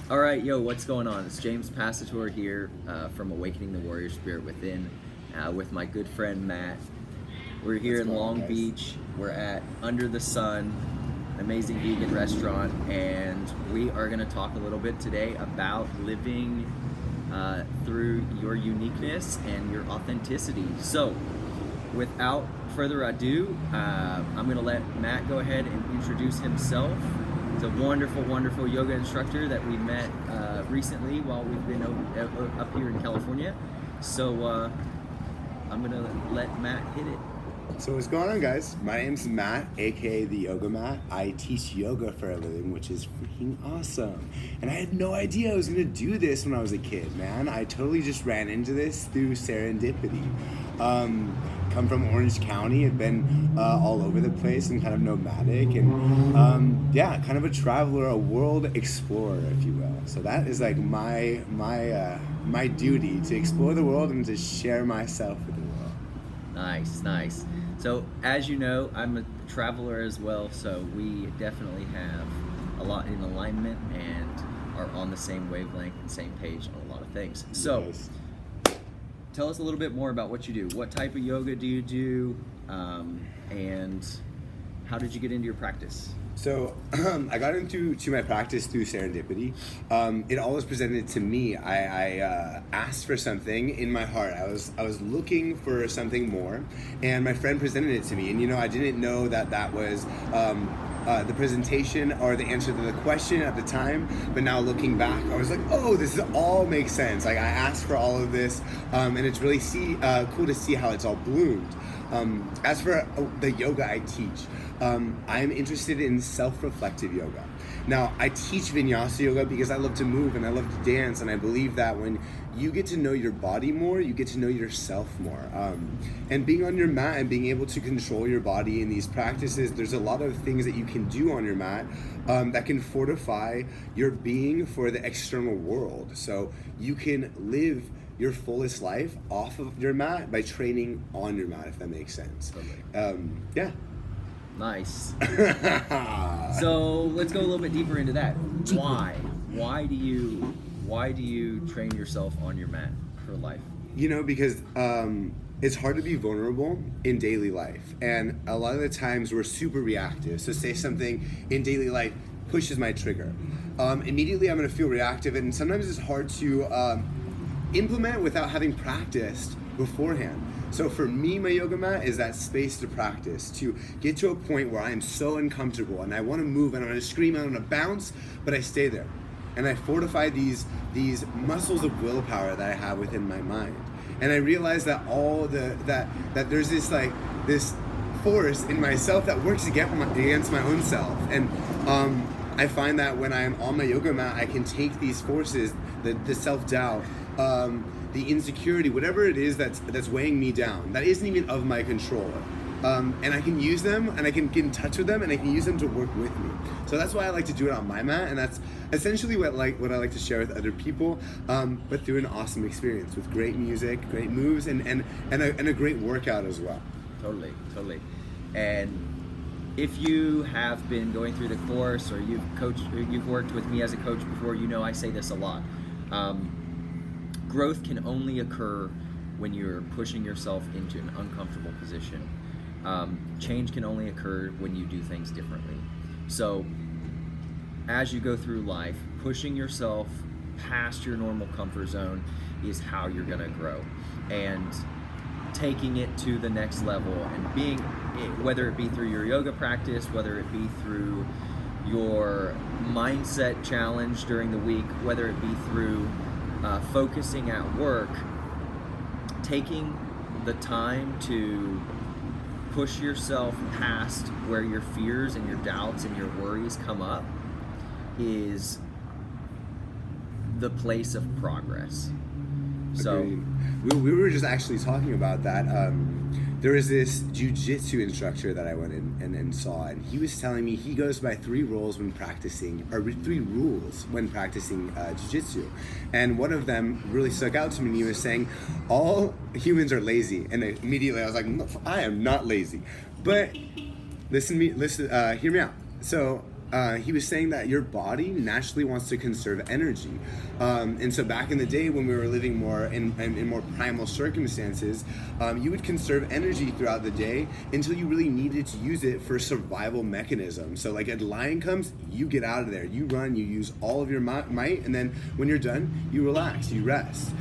All right, yo, what's going on? It's James Passator here from Awakening the Warrior Spirit Within with my good friend Matt. We're here What's in going on, Long guys? Beach. We're at Under the Sun, an amazing vegan restaurant, and we are going to talk a little bit today about living through your uniqueness and your authenticity. So, without further ado, I'm going to let Matt go ahead and introduce himself. He's a wonderful, wonderful yoga instructor that we met recently while we've been up here in California. So I'm going to let Matt hit it. So what's going on, guys? My name's Matt, aka the Yoga Matt. I teach yoga for a living, which is freaking awesome. And I had no idea I was gonna do this when I was a kid, man. I totally just ran into this through serendipity. Come from Orange County, I've been all over the place and kind of nomadic, and kind of a traveler, a world explorer, if you will. So that is like my duty, to explore the world and to share myself with the world. Nice, nice. So as you know, I'm a traveler as well, so we definitely have a lot in alignment and are on the same wavelength and same page on a lot of things. So Yes. tell us a little bit more about what you do. What type of yoga do you do, and how did you get into your practice? So I got into my practice through serendipity. It always presented to me. I asked for something in my heart. I was looking for something more, and my friend presented it to me. And I didn't know that was the presentation or the answer to the question at the time. But now looking back, I was like, oh, this all makes sense. Like, I asked for all of this, and it's really cool to see how it's all bloomed. As for the yoga I teach, I'm interested in self-reflective yoga. Now, I teach vinyasa yoga because I love to move and I love to dance, and I believe that when you get to know your body more, you get to know yourself more. And being on your mat and being able to control your body in these practices, there's a lot of things that you can do on your mat that can fortify your being for the external world. So you can live your fullest life off of your mat by training on your mat, if that makes sense. Totally. Yeah. Nice. So let's go a little bit deeper into that. Why? Why do you train yourself on your mat for life? Because it's hard to be vulnerable in daily life, and a lot of the times we're super reactive. So say something in daily life pushes my trigger, immediately I'm going to feel reactive, and sometimes it's hard to implement without having practiced beforehand. So for me, my yoga mat is that space to practice, to get to a point where I am so uncomfortable and I want to move and I want to scream, I want to bounce, but I stay there. And I fortify these muscles of willpower that I have within my mind. And I realize that that there's this force in myself that works against my own self. And I find that when I'm on my yoga mat, I can take these forces, the self-doubt, the insecurity, whatever it is that's weighing me down, that isn't even of my control. And I can use them, and I can get in touch with them, and I can use them to work with me. So that's why I like to do it on my mat, and that's essentially what I like to share with other people, but through an awesome experience with great music, great moves, and a great workout as well. Totally. And if you have been going through the course, or you've worked with me as a coach before, I say this a lot. Growth can only occur when you're pushing yourself into an uncomfortable position. Change can only occur when you do things differently. So as you go through life, pushing yourself past your normal comfort zone is how you're going to grow. And taking it to the next level, and being, whether it be through your yoga practice, whether it be through your mindset challenge during the week, whether it be through focusing at work, taking the time to push yourself past where your fears and your doubts and your worries come up is the place of progress. So we were just actually talking about that. There was this jiu-jitsu instructor that I went in and saw, and he was telling me he goes by 3 rules when practicing jiu-jitsu. And one of them really stuck out to me, and he was saying, all humans are lazy. And immediately I was like, no, I am not lazy. But hear me out. So he was saying that your body naturally wants to conserve energy. And so back in the day when we were living more in more primal circumstances, you would conserve energy throughout the day until you really needed to use it for survival mechanism. So like a lion comes, you get out of there, you run, you use all of your might, and then when you're done, you relax, you rest.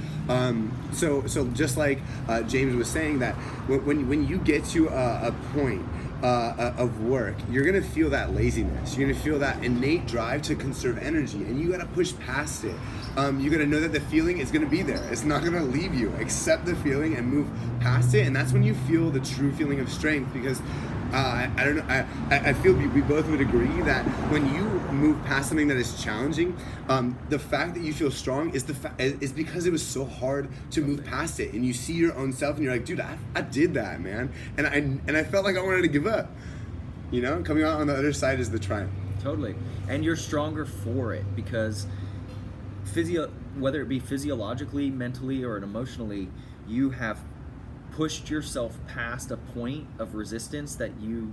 So just like James was saying, that when you get to a point of work, you're gonna feel that laziness. You're gonna feel that innate drive to conserve energy, and you gotta push past it. You gotta know that the feeling is gonna be there. It's not gonna leave you. Accept the feeling and move past it, and that's when you feel the true feeling of strength. Because I don't know. I feel we both would agree that when you move past something that is challenging, the fact that you feel strong is because it was so hard to move past it, and you see your own self, and you're like, dude, I did that, man, and I felt like I wanted to give up. You know, coming out on the other side is the triumph. Totally, and you're stronger for it because whether it be physiologically, mentally, or emotionally, you have pushed yourself past a point of resistance that you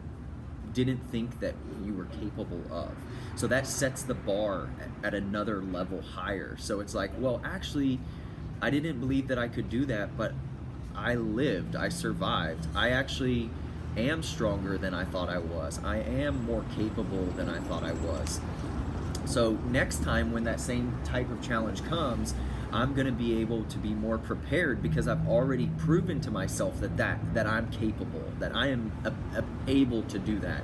didn't think that you were capable of. So that sets the bar at another level higher. So it's like, well, actually, I didn't believe that I could do that, but I lived, I survived. I actually am stronger than I thought I was. I am more capable than I thought I was. So next time when that same type of challenge comes, I'm going to be able to be more prepared because I've already proven to myself that I'm capable, that I am able to do that.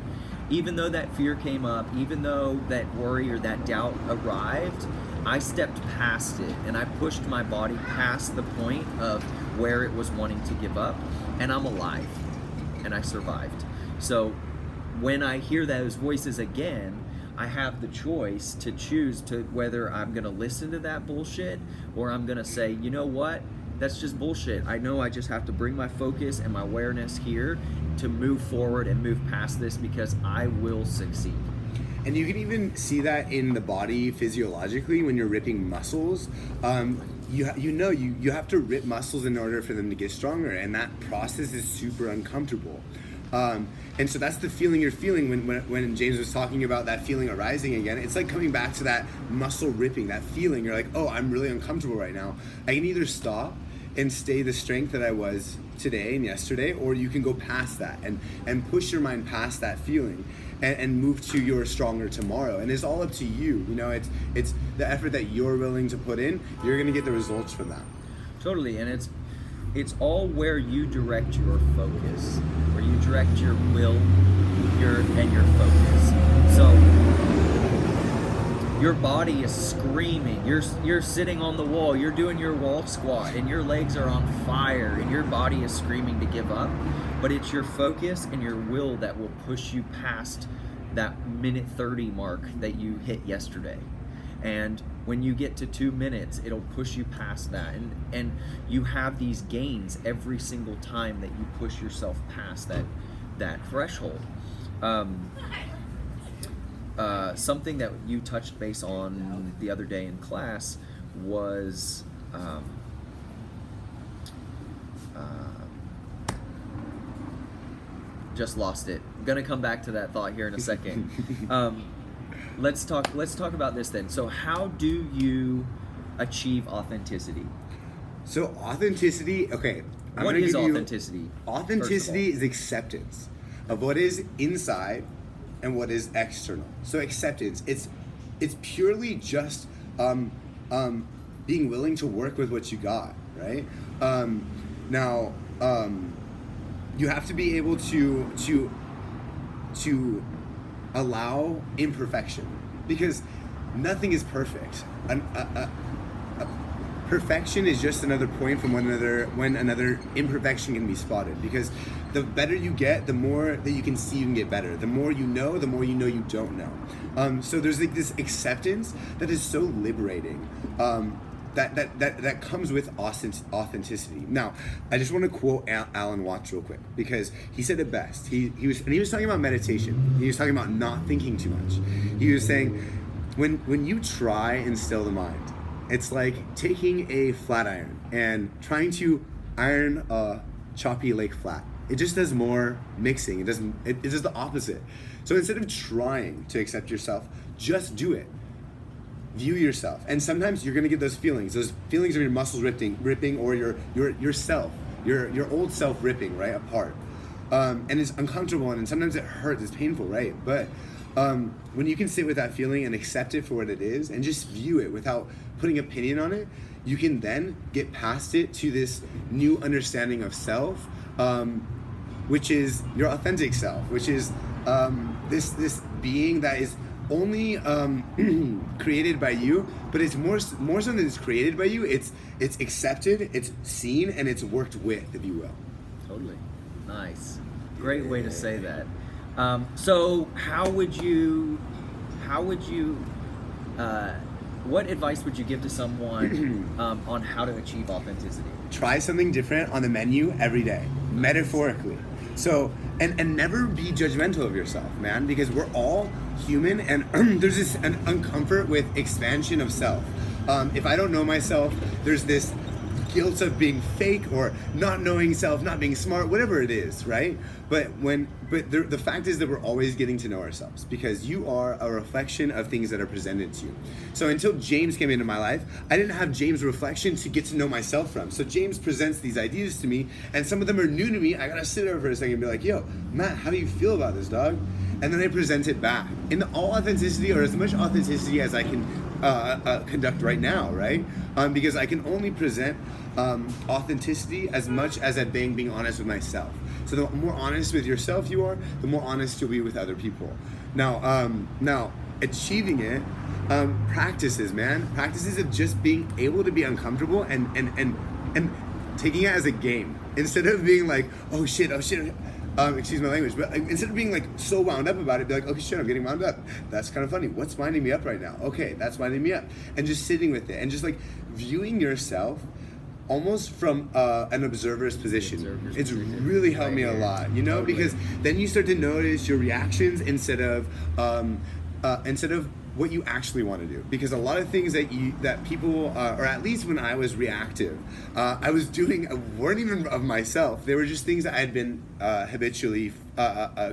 Even though that fear came up, even though that worry or that doubt arrived, I stepped past it and I pushed my body past the point of where it was wanting to give up, and I'm alive and I survived. So when I hear those voices again, I have the choice to choose to whether I'm going to listen to that bullshit or I'm going to say, you know what, that's just bullshit. I know I just have to bring my focus and my awareness here to move forward and move past this because I will succeed. And you can even see that in the body physiologically when you're ripping muscles. You have to rip muscles in order for them to get stronger, and that process is super uncomfortable. And so that's the feeling you're feeling when James was talking about that feeling arising again. It's like coming back to that muscle ripping, that feeling. You're like, oh, I'm really uncomfortable right now. I can either stop and stay the strength that I was today and yesterday, or you can go past that and push your mind past that feeling and move to your stronger tomorrow. And it's all up to you. You know, it's the effort that you're willing to put in. You're gonna get the results from that. Totally, and it's all where you direct your focus, where you direct your will, your focus. So your body is screaming. You're sitting on the wall. You're doing your wall squat, and your legs are on fire, and your body is screaming to give up. But it's your focus and your will that will push you past that minute 30 mark that you hit yesterday. And when you get to 2 minutes, it'll push you past that. And you have these gains every single time that you push yourself past that threshold. Something that you touched base on the other day in class was just lost it. I'm gonna come back to that thought here in a second. Let's talk about this then. So how do you achieve authenticity? So authenticity, okay. What is authenticity? Authenticity is acceptance of what is inside and what is external. So acceptance, it's purely just being willing to work with what you got, right? Now, you have to be able to allow imperfection, because nothing is perfect. Perfection is just another point from when another imperfection can be spotted, because the better you get, the more that you can see you can get better. The more you know you don't know. So there's like this acceptance that is so liberating. That comes with authenticity. Now, I just want to quote Alan Watts real quick, because he said it best. He was talking about meditation. He was talking about not thinking too much. He was saying, when you try and still the mind, it's like taking a flat iron and trying to iron a choppy lake flat. It just does more mixing. It does the opposite. So instead of trying to accept yourself, just do it. View yourself. And sometimes you're gonna get those feelings. Those feelings of your muscles ripping, or your self, your old self ripping, right, apart. And it's uncomfortable, and sometimes it hurts, it's painful, right? But when you can sit with that feeling and accept it for what it is and just view it without putting opinion on it, you can then get past it to this new understanding of self, which is your authentic self, which is this being that is only created by you, but it's more so than it's created by you. It's accepted, it's seen, and it's worked with, if you will. Totally. Nice. Great way to say that. So what advice would you give to someone on how to achieve authenticity? Try something different on the menu every day, metaphorically. So, and never be judgmental of yourself, man, because we're all human, and there's an uncomfort with expansion of self. If I don't know myself, there's this guilt of being fake or not knowing self, not being smart, whatever it is, right? But the fact is that we're always getting to know ourselves, because you are a reflection of things that are presented to you. So until James came into my life, I didn't have James' reflection to get to know myself from. So James presents these ideas to me, and some of them are new to me. I gotta sit there for a second and be like, yo, Matt, how do you feel about this, dog? And then I present it back in all authenticity, or as much authenticity as I can conduct right now, right? Because I can only present authenticity as much as I'm being honest with myself. So the more honest with yourself you are, the more honest you'll be with other people. Now achieving it, practices of just being able to be uncomfortable and taking it as a game, instead of being like, oh shit, excuse my language, but instead of being like so wound up about it, be like, okay, shit, I'm getting wound up. That's kind of funny. What's winding me up right now? Okay, that's winding me up. And just sitting with it and just like viewing yourself almost from an observer's position. It's really helped me a lot, you know, because then you start to notice your reactions instead of what you actually want to do. Because a lot of things that people, or at least when I was reactive, I was doing weren't even of myself. They were just things that I had been habitually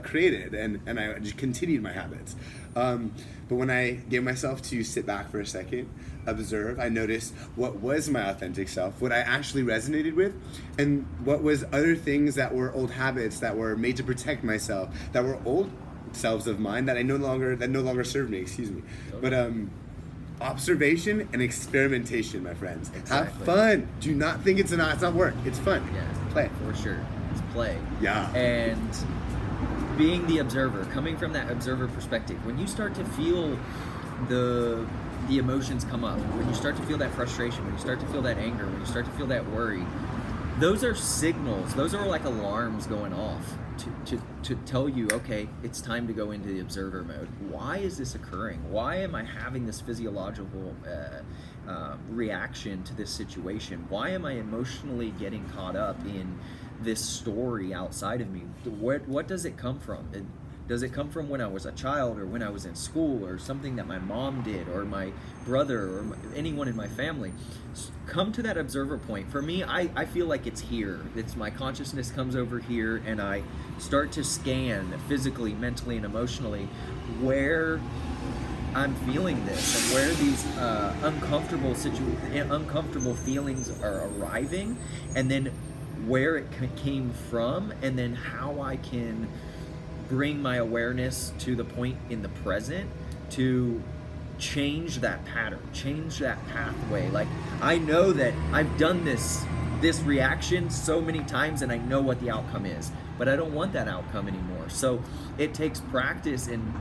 created, and I just continued my habits. But when I gave myself to sit back for a second, observe, I noticed what was my authentic self, what I actually resonated with, and what was other things that were old habits that were made to protect myself, that were old selves of mine that no longer serve me, excuse me. But observation and experimentation, my friends. Exactly. Have fun. Do not think it's not work. It's fun. Yeah, play. For sure. It's play. Yeah. And being the observer, coming from that observer perspective, when you start to feel the emotions come up, when you start to feel that frustration, when you start to feel that anger, when you start to feel that worry, those are signals, those are like alarms going off to tell you, okay, it's time to go into the observer mode. Why is this occurring? Why am I having this physiological reaction to this situation? Why am I emotionally getting caught up in this story outside of me? What does it come from? Does it come from when I was a child, or when I was in school, or something that my mom did, or my brother, or anyone in my family? Come to that observer point. For me, I feel like it's here. It's my consciousness comes over here, and I start to scan physically, mentally, and emotionally where I'm feeling this, and where these uncomfortable feelings are arriving, and then where it came from, and then how I can bring my awareness to the point in the present to change that pattern, change that pathway. Like, I know that I've done this reaction so many times, and I know what the outcome is, but I don't want that outcome anymore. So it takes practice in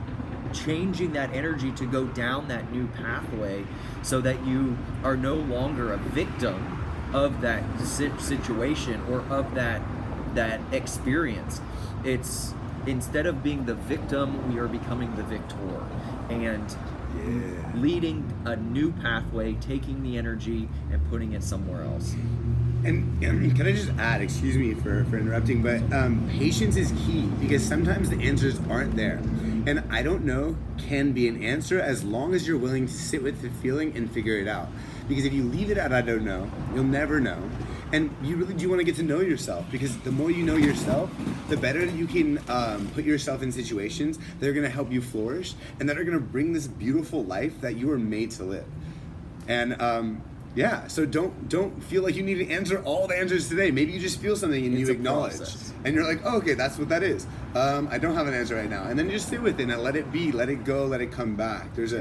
changing that energy to go down that new pathway, so that you are no longer a victim of that situation or of that experience. It's, instead of being the victim, we are becoming the victor, and leading a new pathway, taking the energy and putting it somewhere else. And can I just add, excuse me for interrupting, but patience is key, because sometimes the answers aren't there. And I don't know can be an answer, as long as you're willing to sit with the feeling and figure it out. Because if you leave it at I don't know, you'll never know. And you really do want to get to know yourself, because the more you know yourself, the better you can put yourself in situations that are going to help you flourish and that are going to bring this beautiful life that you were made to live. And yeah, so don't feel like you need to answer all the answers today. Maybe you just feel something and It's you a acknowledge, process. and you're like, oh, okay, that's what that is. I don't have an answer right now, and then just sit with it and let it be, let it go, let it come back. There's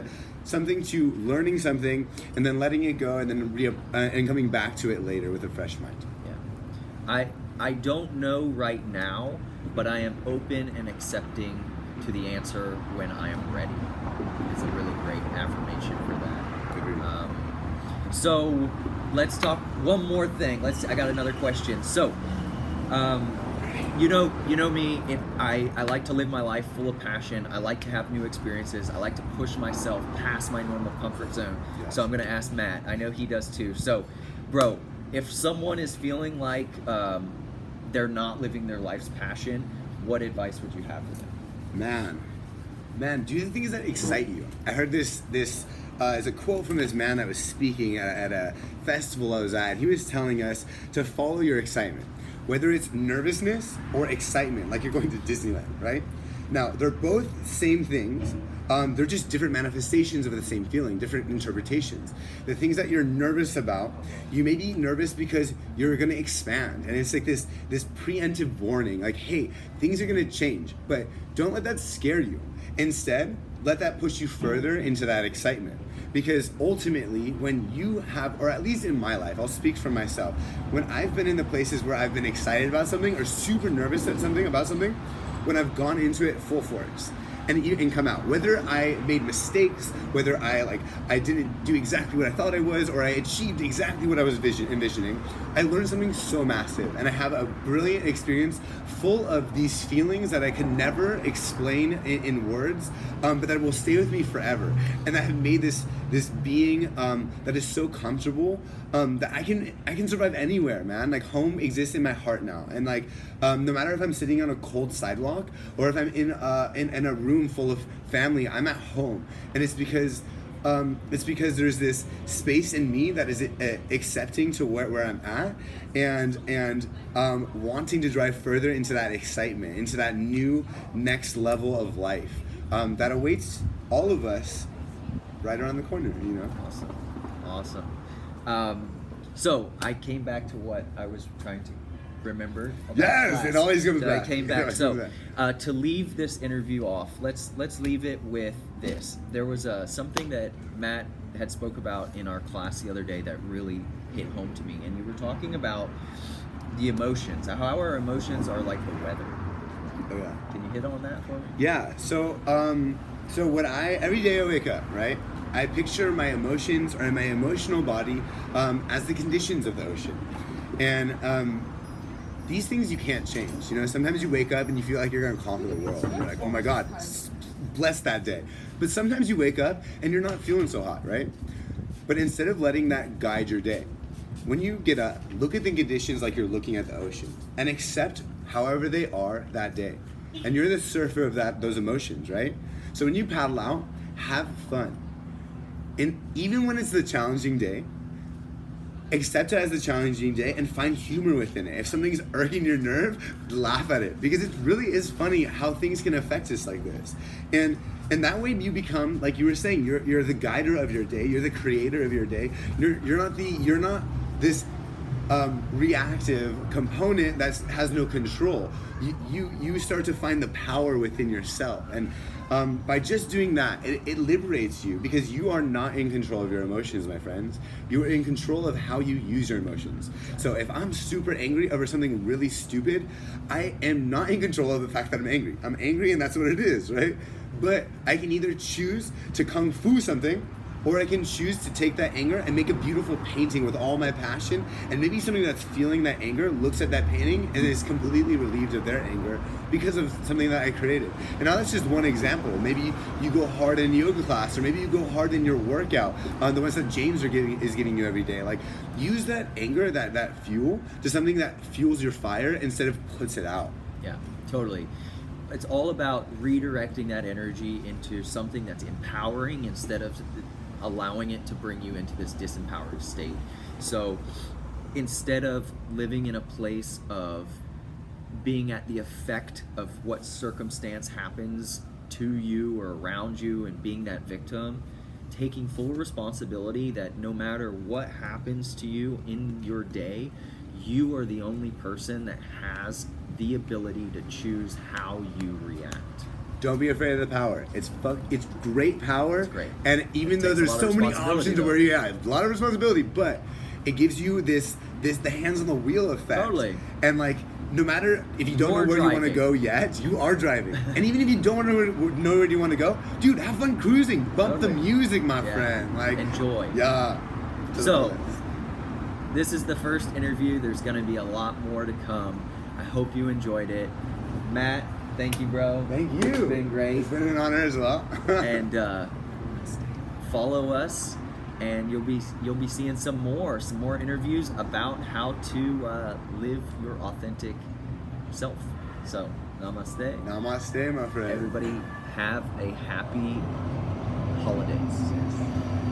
something to learning something and then letting it go, and then and coming back to it later with a fresh mind. Yeah, I don't know right now, but I am open and accepting to the answer when I am ready. It's a really great affirmation for that. Agreed. So let's talk one more thing. I got another question. So, you know me. If I like to live my life full of passion. I like to have new experiences. I like to push myself past my normal comfort zone. Yes. So I'm gonna ask Matt. I know he does too. So, bro, if someone is feeling like they're not living their life's passion, what advice would you have for them? Man, do the things that excite you. I heard this is a quote from this man that was speaking at a festival I was at. He was telling us to follow your excitement, whether it's nervousness or excitement, like you're going to Disneyland, right? Now, they're both same things. They're just different manifestations of the same feeling, different interpretations. The things that you're nervous about, you may be nervous because you're gonna expand, and it's like this preemptive warning, like, hey, things are gonna change, but don't let that scare you. Instead, let that push you further into that excitement. Because ultimately, when you have, or at least in my life, I'll speak for myself, when I've been in the places where I've been excited about something or super nervous about something, when I've gone into it full force and come out, whether I made mistakes, whether I didn't do exactly what I thought I was, or I achieved exactly what I was envisioning, I learned something so massive, and I have a brilliant experience full of these feelings that I can never explain in words, but that will stay with me forever, and that have made this being that is so comfortable, that I can survive anywhere, man. Like, home exists in my heart now, and like no matter if I'm sitting on a cold sidewalk or if I'm in a room full of family, I'm at home, and it's because there's this space in me that is accepting to where I'm at, and wanting to drive further into that excitement, into that new next level of life that awaits all of us right around the corner, you know? Awesome. So I came back to what I was trying to remember about Yes, class. it always comes back. I came It back. always So comes back. to leave this interview off, let's leave it with this. There was something that Matt had spoke about in our class the other day that really hit home to me, and you were talking about the emotions, how our emotions are like the weather. Oh yeah. Can you hit on that for me? Yeah. So what every day I wake up, right? I picture my emotions or my emotional body as the conditions of the ocean, and these things you can't change. You know, sometimes you wake up and you feel like you're gonna conquer the world. You're like, oh my God, bless that day. But sometimes you wake up and you're not feeling so hot, right? But instead of letting that guide your day, when you get up, look at the conditions like you're looking at the ocean and accept however they are that day. And you're the surfer of those emotions, right? So when you paddle out, have fun. And even when it's the challenging day, accept it as a challenging day and find humor within it. If something's irking your nerve, laugh at it, because it really is funny how things can affect us like this. And that way you become, like you were saying, you're the guider of your day, you're the creator of your day. You're not this reactive component that has no control. You start to find the power within yourself, and by just doing that, it liberates you, because you are not in control of your emotions, my friends. You are in control of how you use your emotions. So if I'm super angry over something really stupid, I am not in control of the fact that I'm angry. I'm angry, and that's what it is, right? But I can either choose to kung fu something, or I can choose to take that anger and make a beautiful painting with all my passion, and maybe somebody that's feeling that anger looks at that painting and is completely relieved of their anger because of something that I created. And now that's just one example. Maybe you go hard in yoga class, or maybe you go hard in your workout, the ones that James is giving you every day. Like, use that anger, that fuel, to something that fuels your fire instead of puts it out. Yeah, totally. It's all about redirecting that energy into something that's empowering instead of allowing it to bring you into this disempowered state. So instead of living in a place of being at the effect of what circumstance happens to you or around you and being that victim, taking full responsibility that no matter what happens to you in your day, you are the only person that has the ability to choose how you react. Don't be afraid of the power. It's great power. It's great. And even It though takes a there's lot so of many responsibility, options though. where you have a lot of responsibility, but it gives you this the hands on the wheel effect. Totally. And like, no matter if you don't know You're where you want to driving. go yet, you are driving. And even if you don't know where you want to go, dude, have fun cruising. Bump the Totally. music, my Yeah. friend. Like, Enjoy. Yeah. So, this is the first interview. There's going to be a lot more to come. I hope you enjoyed it. Matt, thank you, bro. Thank you. It's been great. It's been an honor as well. And follow us, and you'll be seeing some more interviews about how to live your authentic self. So, namaste. Namaste, my friend. Everybody have a happy holidays.